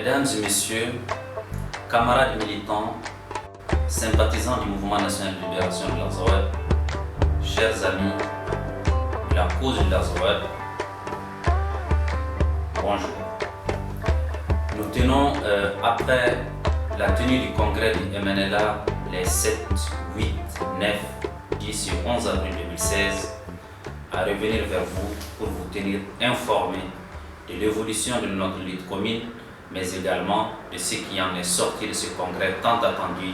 Mesdames et messieurs, camarades militants, sympathisants du Mouvement national de libération de l'Azawad, chers amis de la cause de l'Azawad, bonjour. Nous tenons, après la tenue du congrès du MNLA les 7, 8, 9, 10 et 11 avril 2016, à revenir vers vous pour vous tenir informés de l'évolution de notre lutte commune, mais également de ce qui en est sorti de ce congrès tant attendu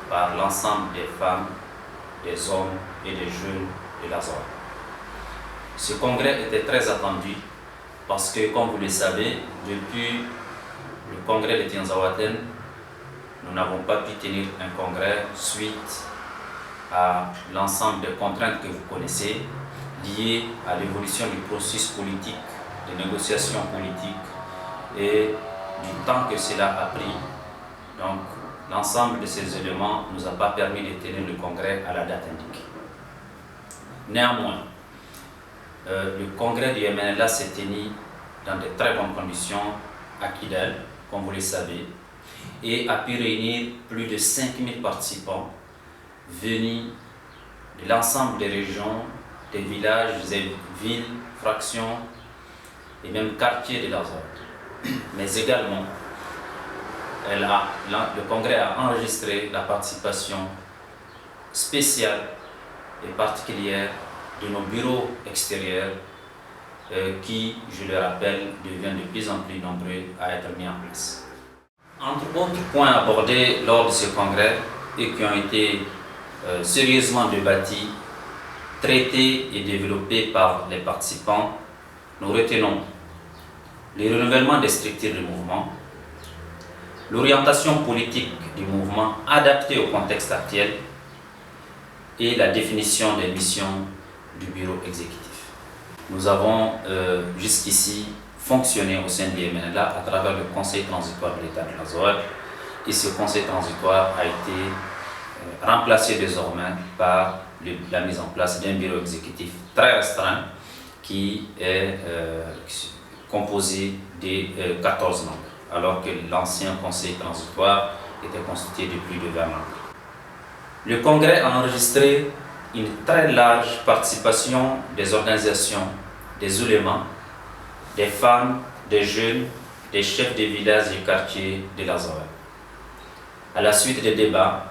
par l'ensemble des femmes, des hommes et des jeunes de l'Azawad. Ce congrès était très attendu parce que, comme vous le savez, depuis le congrès de Tinzawaten, nous n'avons pas pu tenir un congrès suite à l'ensemble des contraintes que vous connaissez liées à l'évolution du processus politique, de négociations politiques et du temps que cela a pris. Donc, l'ensemble de ces éléments ne nous a pas permis de tenir le congrès à la date indiquée. Néanmoins, le congrès du MNLA s'est tenu dans de très bonnes conditions à Kidal, comme vous le savez, et a pu réunir plus de 5000 participants venus de l'ensemble des régions, des villages, des villes, fractions et même quartiers de l'Azawad. Mais également, le congrès a enregistré la participation spéciale et particulière de nos bureaux extérieurs qui, je le rappelle, deviennent de plus en plus nombreux à être mis en place. Entre autres points abordés lors de ce congrès et qui ont été sérieusement débattus, traités et développés par les participants, nous retenons le renouvellement des structures du mouvement, l'orientation politique du mouvement adaptée au contexte actuel et la définition des missions du bureau exécutif. Nous avons jusqu'ici fonctionné au sein du MNLA à travers le conseil transitoire de l'État de l'Azawad et ce conseil transitoire a été remplacé désormais par la mise en place d'un bureau exécutif très restreint qui est composé de 14 membres, alors que l'ancien conseil transitoire était constitué de plus de 20 membres. Le congrès a enregistré une très large participation des organisations, des oulémas, des femmes, des jeunes, des chefs de villages et quartiers de l'Azawad. À la suite des débats,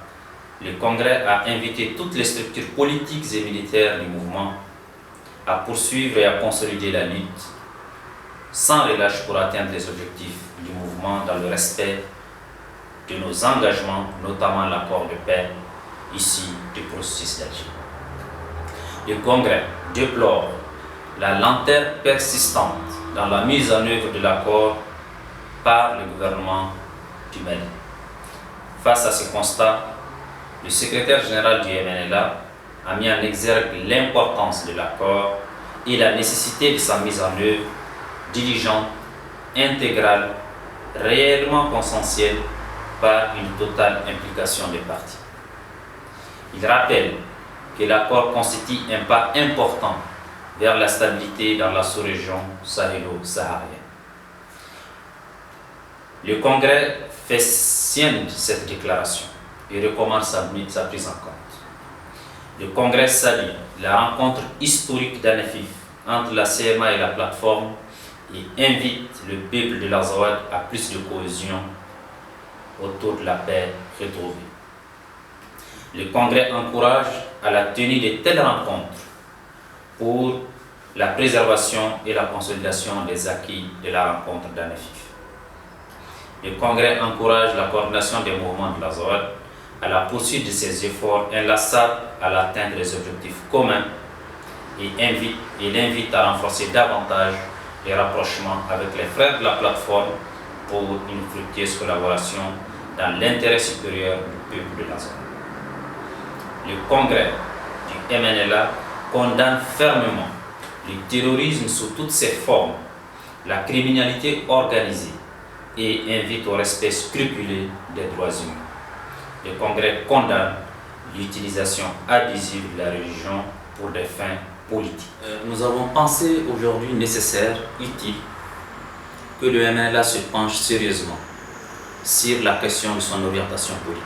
le congrès a invité toutes les structures politiques et militaires du mouvement à poursuivre et à consolider la lutte sans relâche pour atteindre les objectifs du mouvement dans le respect de nos engagements, notamment l'accord de paix issu du processus d'Alger. Le congrès déplore la lenteur persistante dans la mise en œuvre de l'accord par le gouvernement du Mali. Face à ce constat, le secrétaire général du MNLA a mis en exergue l'importance de l'accord et la nécessité de sa mise en œuvre diligente, intégrale, réellement consensuelle par une totale implication des parties. Il rappelle que l'accord constitue un pas important vers la stabilité dans la sous-région sahélo-saharienne. Le Congrès fait sienne cette déclaration et recommande sa prise en compte. Le Congrès salue la rencontre historique d'Anafif entre la CMA et la plateforme et invite le peuple de l'Azawad à plus de cohésion autour de la paix retrouvée. Le Congrès encourage à la tenue de telles rencontres pour la préservation et la consolidation des acquis de la rencontre d'Anafif. Le Congrès encourage la coordination des mouvements de l'Azawad à la poursuite de ses efforts inlassables à l'atteinte des objectifs communs et l'invite à renforcer davantage les rapprochements avec les frères de la plateforme pour une fructueuse collaboration dans l'intérêt supérieur du peuple de l'Azawad. Le congrès du MNLA condamne fermement le terrorisme sous toutes ses formes, la criminalité organisée et invite au respect scrupuleux des droits humains. Le congrès condamne l'utilisation abusive de la religion pour des fins politiques. Nous avons pensé aujourd'hui nécessaire, utile, que le MNLA se penche sérieusement sur la question de son orientation politique.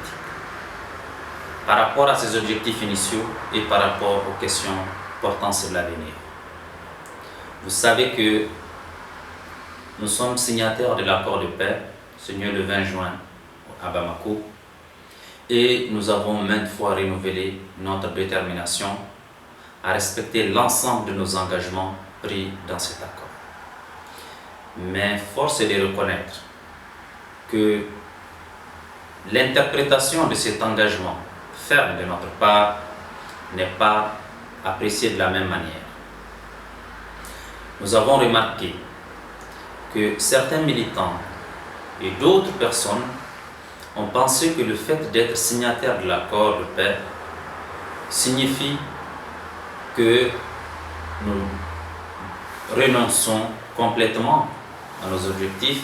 Par rapport à ses objectifs initiaux et par rapport aux questions portant sur l'avenir. Vous savez que nous sommes signataires de l'accord de paix signé le 20 juin à Bamako et nous avons maintes fois renouvelé notre détermination à respecter l'ensemble de nos engagements pris dans cet accord. Mais force est de reconnaître que l'interprétation de cet engagement ferme de notre part n'est pas appréciée de la même manière. Nous avons remarqué que certains militants et d'autres personnes ont pensé que le fait d'être signataire de l'accord de paix signifie que nous renonçons complètement à nos objectifs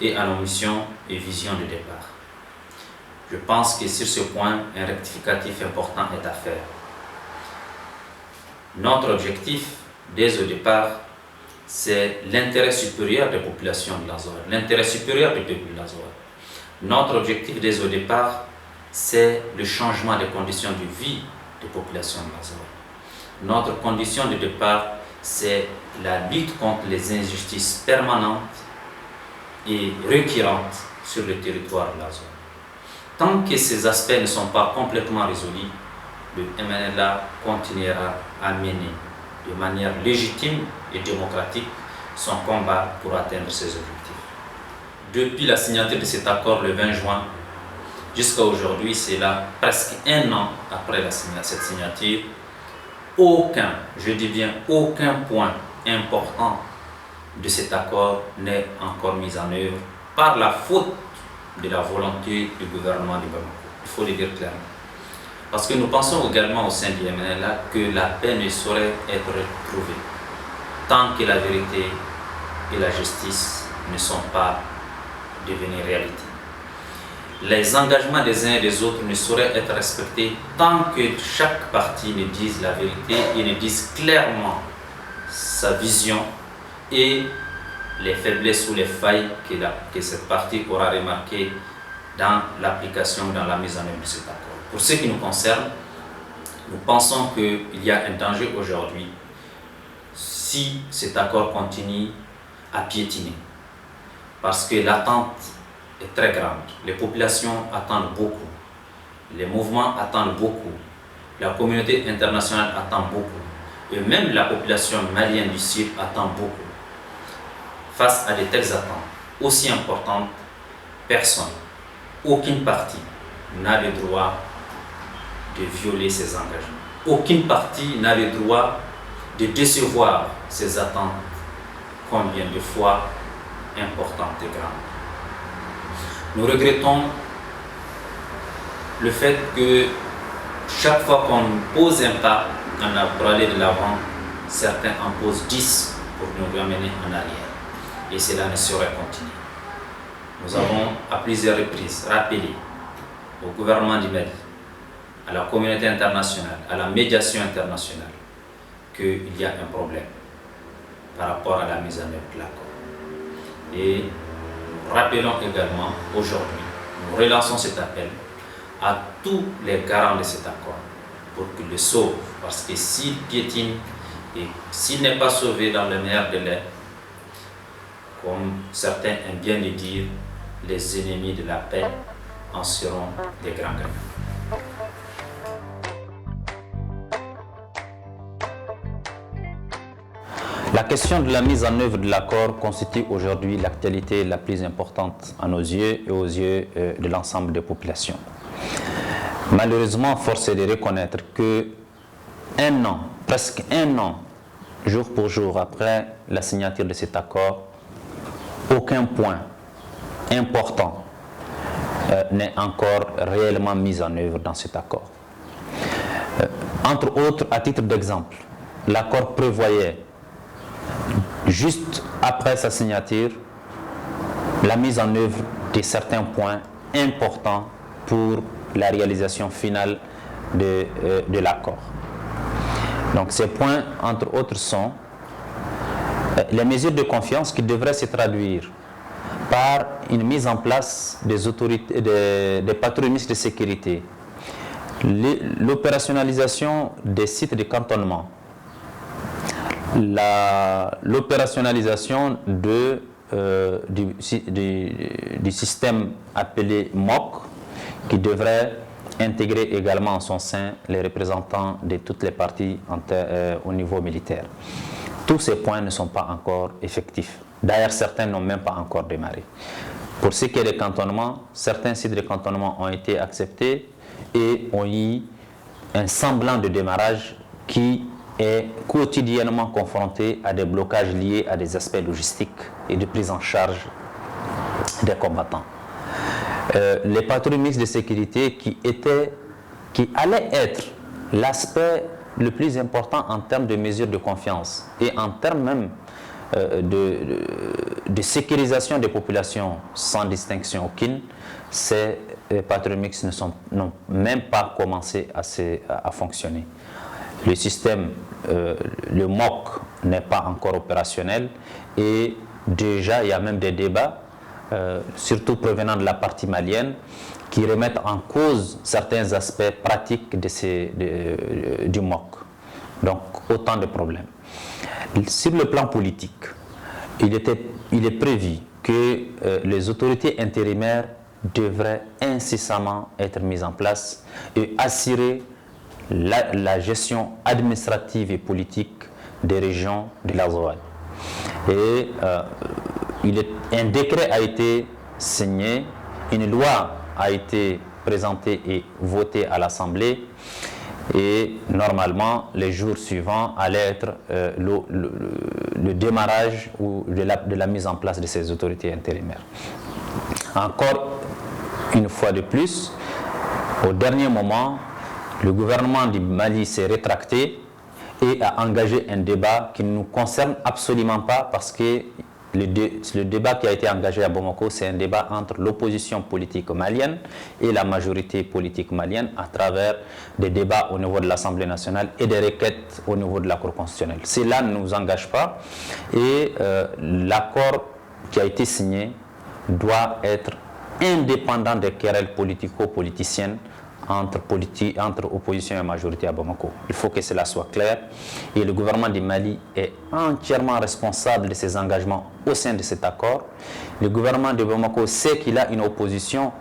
et à nos missions et visions de départ. Je pense que sur ce point, un rectificatif important est à faire. Notre objectif, dès au départ, c'est l'intérêt supérieur des populations de l'Azawad, l'intérêt supérieur du peuple de l'Azawad. Notre objectif, dès au départ, c'est le changement des conditions de vie des populations de l'Azawad. Notre condition de départ, c'est la lutte contre les injustices permanentes et récurrentes sur le territoire de l'Azawad. Tant que ces aspects ne sont pas complètement résolus, le MNLA continuera à mener de manière légitime et démocratique son combat pour atteindre ses objectifs. Depuis la signature de cet accord le 20 juin jusqu'à aujourd'hui, c'est là presque un an après cette signature, aucun, je dis bien aucun point important de cet accord n'est encore mis en œuvre par la faute de la volonté du gouvernement de Bamako. Il faut le dire clairement. Parce que nous pensons également au sein du MNLA que la paix ne saurait être retrouvée tant que la vérité et la justice ne sont pas devenues réalité. Les engagements des uns et des autres ne sauraient être respectés tant que chaque parti ne dise la vérité et ne dise clairement sa vision et les faiblesses ou les failles que cette partie aura remarquées dans l'application, dans la mise en œuvre de cet accord. Pour ce qui nous concerne, nous pensons qu'il y a un danger aujourd'hui si cet accord continue à piétiner. Parce que l'attente est très grande. Les populations attendent beaucoup. Les mouvements attendent beaucoup. La communauté internationale attend beaucoup. Et même la population malienne du Sud attend beaucoup. Face à de telles attentes aussi importantes, personne, aucune partie n'a le droit de violer ses engagements. Aucune partie n'a le droit de décevoir ses attentes, combien de fois importantes et grandes. Nous regrettons le fait que chaque fois qu'on pose un pas pour aller de l'avant, certains en posent 10 pour nous ramener en arrière. Et cela ne saurait continuer. Nous avons à plusieurs reprises rappelé au gouvernement du Mali, à la communauté internationale, à la médiation internationale, qu'il y a un problème par rapport à la mise en œuvre de l'accord. Et nous rappelons également aujourd'hui, nous relançons cet appel à tous les garants de cet accord pour qu'ils le sauvent, parce que s'il piétine et s'il n'est pas sauvé dans le meilleur délai, comme certains aiment bien le dire, les ennemis de la paix en seront des grands gagnants. La question de la mise en œuvre de l'accord constitue aujourd'hui l'actualité la plus importante à nos yeux et aux yeux de l'ensemble des populations. Malheureusement, force est de reconnaître que un an, presque un an, jour pour jour après la signature de cet accord, aucun point important n'est encore réellement mis en œuvre dans cet accord. Entre autres, à titre d'exemple, l'accord prévoyait, juste après sa signature, la mise en œuvre de certains points importants pour la réalisation finale de l'accord. Donc ces points, entre autres, sont les mesures de confiance qui devraient se traduire par par une mise en place des autorités, des patrouilles mixtes de sécurité, l'opérationnalisation des sites de cantonnement, l'opérationnalisation du système appelé MOC, qui devrait intégrer également en son sein les représentants de toutes les parties au niveau militaire. Tous ces points ne sont pas encore effectifs. D'ailleurs, certains n'ont même pas encore démarré. Pour ce qui est des cantonnements, certains sites de cantonnement ont été acceptés et ont eu un semblant de démarrage qui est quotidiennement confronté à des blocages liés à des aspects logistiques et de prise en charge des combattants. Les patrouilles mixtes de sécurité qui allaient être l'aspect le plus important en termes de mesures de confiance et en termes même de sécurisation des populations sans distinction aucune, ces patrouilles mixtes n'ont même pas commencé à fonctionner. Le système, le MOC n'est pas encore opérationnel et déjà il y a même des débats, surtout provenant de la partie malienne, qui remettent en cause certains aspects pratiques du MOC. Donc autant de problèmes. Sur le plan politique, il est prévu que les autorités intérimaires devraient incessamment être mises en place et assurer la gestion administrative et politique des régions de l'Azawad. Et un décret a été signé, une loi a été présentée et votée à l'Assemblée, et normalement les jours suivants allait être le démarrage ou de la mise en place de ces autorités intérimaires. Encore une fois de plus, au dernier moment, le gouvernement du Mali s'est rétracté et a engagé un débat qui ne nous concerne absolument pas, parce que le débat qui a été engagé à Bamako, c'est un débat entre l'opposition politique malienne et la majorité politique malienne à travers des débats au niveau de l'Assemblée nationale et des requêtes au niveau de la Cour constitutionnelle. Cela ne nous engage pas et l'accord qui a été signé doit être indépendant des querelles politico-politiciennes entre opposition et majorité à Bamako. Il faut que cela soit clair. Et le gouvernement du Mali est entièrement responsable de ses engagements au sein de cet accord. Le gouvernement de Bamako sait qu'il a une opposition.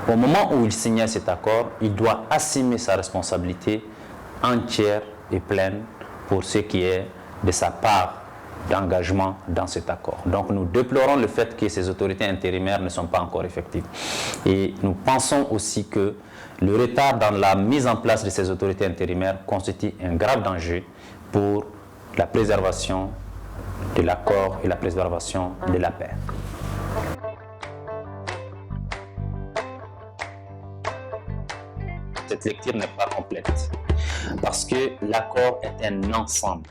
Au moment où il signait cet accord, il doit assumer sa responsabilité entière et pleine pour ce qui est de sa part d'engagement dans cet accord. Donc nous déplorons le fait que ces autorités intérimaires ne sont pas encore effectives. Et nous pensons aussi que le retard dans la mise en place de ces autorités intérimaires constitue un grave danger pour la préservation de l'accord et la préservation de la paix. Cette lecture n'est pas complète parce que l'accord est un ensemble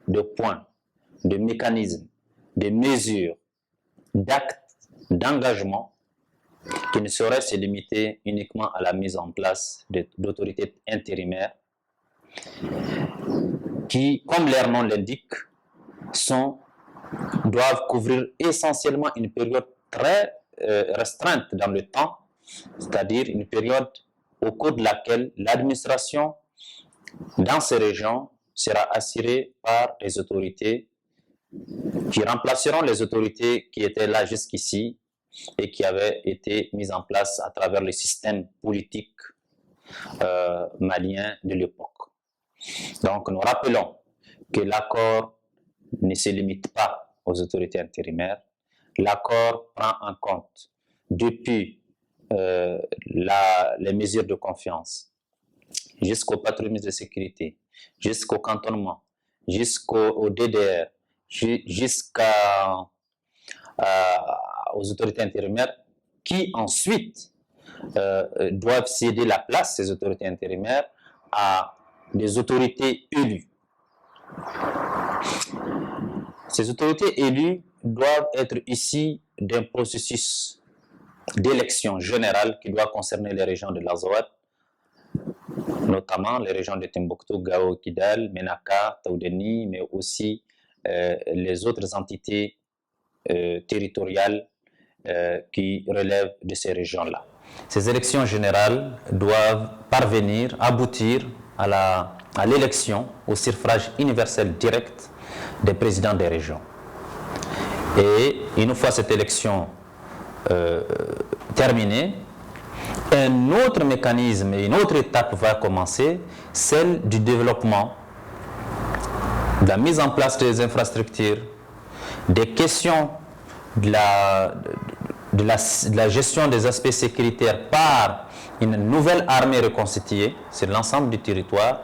de points, de mécanismes, de mesures, d'actes, d'engagement qui ne saurait se limiter uniquement à la mise en place d'autorités intérimaires qui, comme leur nom l'indique, doivent couvrir essentiellement une période très restreinte dans le temps, c'est-à-dire une période au cours de laquelle l'administration dans ces régions sera assurée par des autorités qui remplaceront les autorités qui étaient là jusqu'ici et qui avaient été mises en place à travers le système politique malien de l'époque. Donc nous rappelons que l'accord ne se limite pas aux autorités intérimaires. L'accord prend en compte depuis les mesures de confiance jusqu'au patrouilles de sécurité, jusqu'au cantonnement, jusqu'au DDR, aux autorités intérimaires qui ensuite doivent céder la place, ces autorités intérimaires, à des autorités élues. Ces autorités élues doivent être issues d'un processus d'élection générale qui doit concerner les régions de l'Azawad, notamment les régions de Timbuktu, Gao, Kidal, Menaka, Taoudeni, mais aussi les autres entités territoriales qui relèvent de ces régions-là. Ces élections générales doivent aboutir à l'élection au suffrage universel direct des présidents des régions. Et une fois cette élection terminée, un autre mécanisme et une autre étape va commencer, celle du développement, de la mise en place des infrastructures, des questions de la gestion des aspects sécuritaires par une nouvelle armée reconstituée sur l'ensemble du territoire,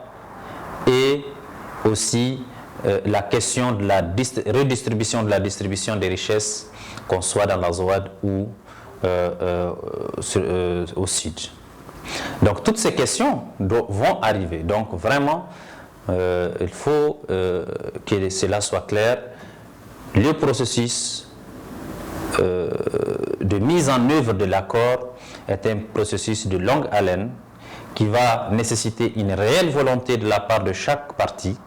et aussi la question de la redistribution de la distribution des richesses, qu'on soit dans la ZOAD ou au sud. Donc toutes ces questions vont arriver. Donc vraiment, il faut que cela soit clair. Le processus de mise en œuvre de l'accord est un processus de longue haleine qui va nécessiter une réelle volonté de la part de chaque partie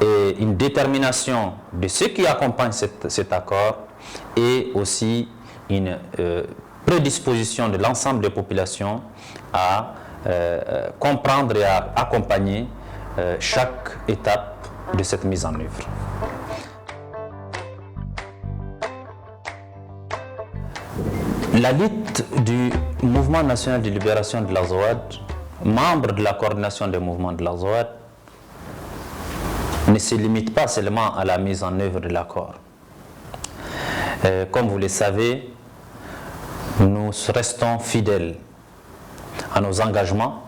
et une détermination de ceux qui accompagnent cet accord, et aussi une prédisposition de l'ensemble des populations à comprendre et à accompagner chaque étape de cette mise en œuvre. La lutte du Mouvement national de libération de la ZOAD, membre de la coordination des mouvements de la ZOAD, ne se limite pas seulement à la mise en œuvre de l'accord. Comme vous le savez, nous restons fidèles à nos engagements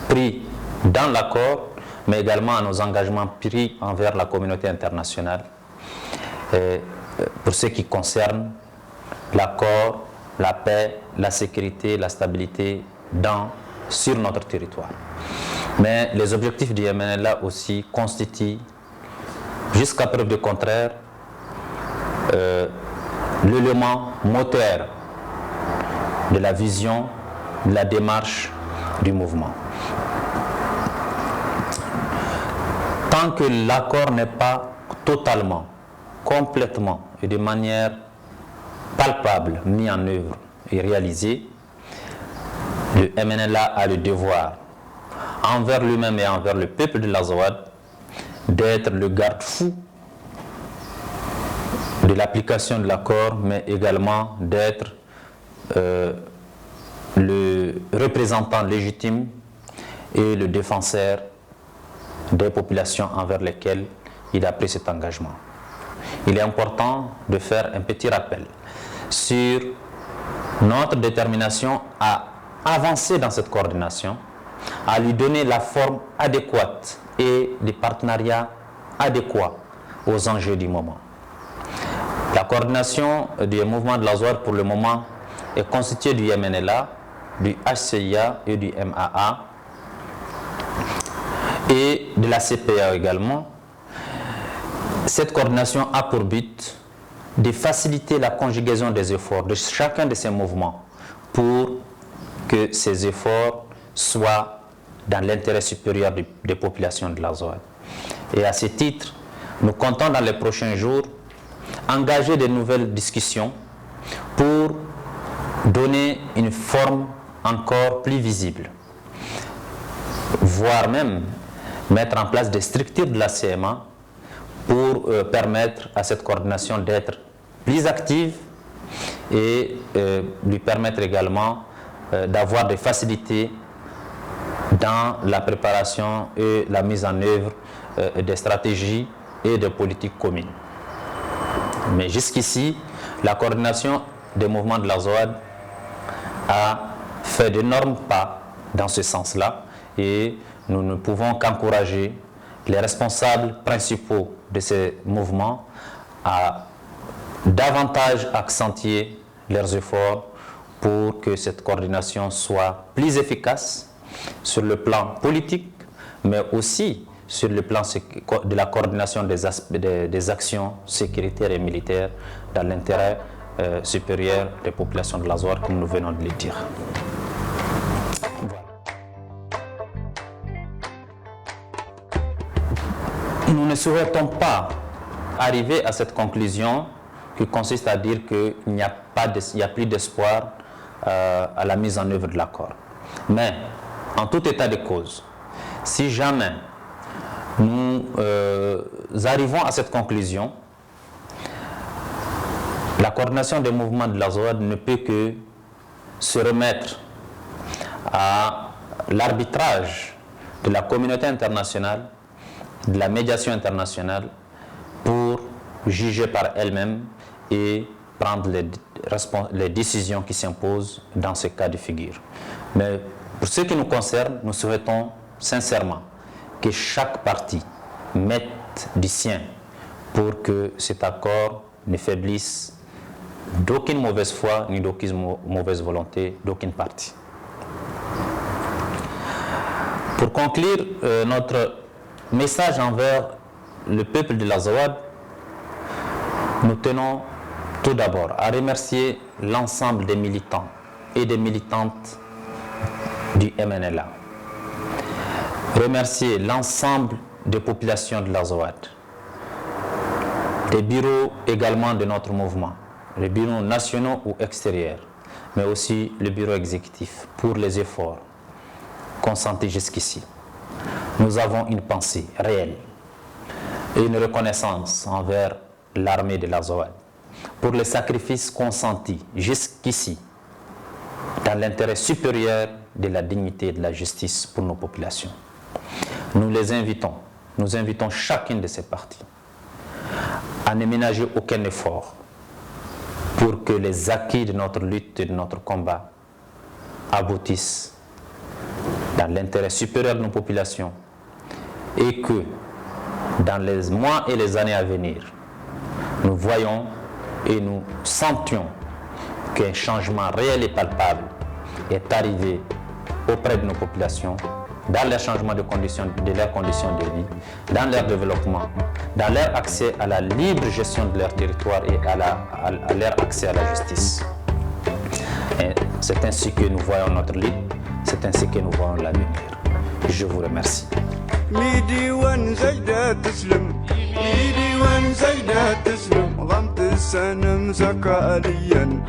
pris dans l'accord, mais également à nos engagements pris envers la communauté internationale pour ce qui concerne l'accord, la paix, la sécurité, la stabilité sur notre territoire. Mais les objectifs du MNLA aussi constituent, jusqu'à preuve du contraire, l'élément moteur de la vision, de la démarche du mouvement. Tant que l'accord n'est pas totalement, complètement et de manière palpable mis en œuvre et réalisé, le MNLA a le devoir envers lui-même et envers le peuple de la ZOAD d'être le garde-fou de l'application de l'accord, mais également d'être le représentant légitime et le défenseur des populations envers lesquelles il a pris cet engagement. Il est important de faire un petit rappel sur notre détermination à avancer dans cette coordination, à lui donner la forme adéquate et des partenariats adéquats aux enjeux du moment. La coordination du mouvement de la ZOAD pour le moment est constituée du MNLA, du HCIA et du MAA et de la CPA également. Cette coordination a pour but de faciliter la conjugaison des efforts de chacun de ces mouvements pour que ces efforts soient dans l'intérêt supérieur des populations de la ZOAD. Et à ce titre, nous comptons dans les prochains jours engager de nouvelles discussions pour donner une forme encore plus visible, voire même mettre en place des structures de la CMA pour permettre à cette coordination d'être plus active et lui permettre également d'avoir des facilités dans la préparation et la mise en œuvre des stratégies et des politiques communes. Mais jusqu'ici, la coordination des mouvements de la ZOAD a fait d'énormes pas dans ce sens-là, et nous ne pouvons qu'encourager les responsables principaux de ces mouvements à davantage accentuer leurs efforts pour que cette coordination soit plus efficace sur le plan politique, mais aussi sur le plan de la coordination des actions sécuritaires et militaires dans l'intérêt supérieur des populations de la ZOAD, comme nous venons de le dire. Nous ne souhaitons pas arriver à cette conclusion qui consiste à dire qu'il n'y a plus d'espoir à la mise en œuvre de l'accord. Mais, en tout état de cause, si jamais nous arrivons à cette conclusion, la coordination des mouvements de la ZOAD ne peut que se remettre à l'arbitrage de la communauté internationale, de la médiation internationale, pour juger par elle-même et prendre les décisions qui s'imposent dans ce cas de figure. Mais pour ce qui nous concerne, nous souhaitons sincèrement que chaque partie mette du sien pour que cet accord ne faiblisse d'aucune mauvaise foi ni d'aucune mauvaise volonté d'aucune partie. Pour conclure notre message envers le peuple de la ZOAD, nous tenons tout d'abord à remercier l'ensemble des militants et des militantes du MNLA. Remercier l'ensemble des populations de la ZOAD, des bureaux également de notre mouvement, les bureaux nationaux ou extérieurs, mais aussi le bureau exécutif pour les efforts consentis jusqu'ici. Nous avons une pensée réelle et une reconnaissance envers l'armée de la ZOAD pour les sacrifices consentis jusqu'ici dans l'intérêt supérieur de la dignité et de la justice pour nos populations. Nous invitons chacune de ces parties à ne ménager aucun effort pour que les acquis de notre lutte et de notre combat aboutissent dans l'intérêt supérieur de nos populations et que dans les mois et les années à venir, nous voyons et nous sentions qu'un changement réel et palpable est arrivé auprès de nos populations, dans leur changement de leurs conditions de vie, dans leur développement, dans leur accès à la libre gestion de leur territoire et à leur accès à la justice. C'est ainsi que nous voyons notre lutte, c'est ainsi que nous voyons l'avenir. Je vous remercie. ميدي وين زايدة تسلم ميدي وين زايدة تسلم غمت السنم زكاليا